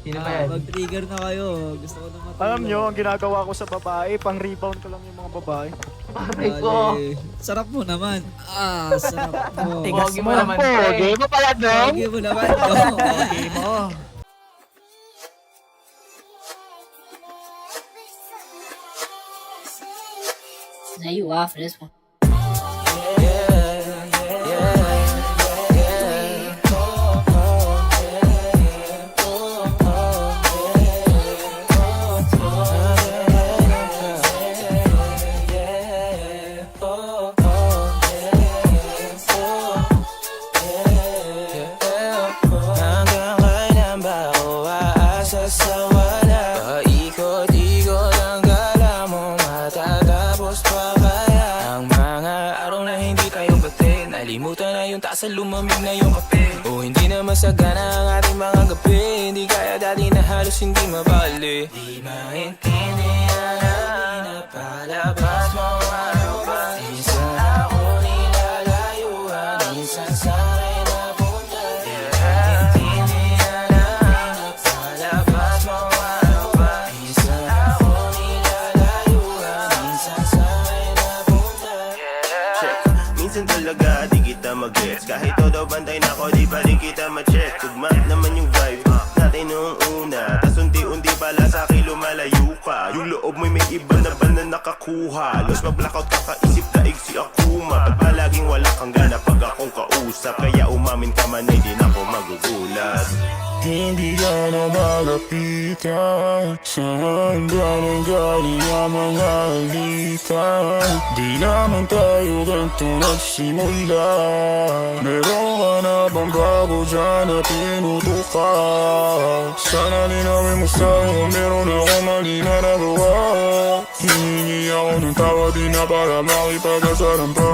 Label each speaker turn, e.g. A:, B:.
A: Sino ba yan?
B: Mag-trigger na kayo. Gusto ko na matulog.
C: Alam nyo, ang ginagawa ko sa babae, pang rebound ko lang yung mga babae.
A: Aray ko.
B: Bale. Sarap mo naman. Sarap mo.
A: Tigas
D: Pogi
A: mo
D: mo
A: naman,
D: naman,
A: pre.
D: Game mo pala, dong.
B: Pogi mo naman, dong.
A: Pogi mo.
E: Now you off for this one.
F: Hanggang kailan ba ako aasa sa wala? Paikot-ikot ang gala mo, matatapos pa kaya? Ang mga araw na hindi tayo bate, nalimutan na yung taas at lumamig na yung kape. O hindi na masagana ang ating mga gabi, hindi kaya dati na halos hindi mabali. Di maintindihan ang pinapalabas mo, ano ba? Minsan ako nilalayuan, minsan sana'y napunta. Di maintindihan ang pinapalabas mo, ano ba? Minsan ako nilalayuan, minsan sana'y napunta.
G: Check. Minsan talaga di kita mag-gets. Kahit todo bantay na ako, di pa rin kita ma-check. Tugma naman yung vibe natin noong una, tas unti-unti pala sa akin lumalayo ka. Yung loob mo'y may iba na ba na nakakuha? Los mag-blackout kakaisip daig si Akuma. Ba't palaging wala kang gana pag akong kausap? Kaya umamin ka man ay di na ako magugulat.
F: Hindi ka na malapitan, saan ba nang galing ang mga alitan? Di naman tayo ganito nagsimula. Meron ka na bang bago dyan na tinutukan? Sana linawin mo sa'yo, meron ako mali na nagawa. Hihingi ako ng tawad, di na para makipag-asaran pa.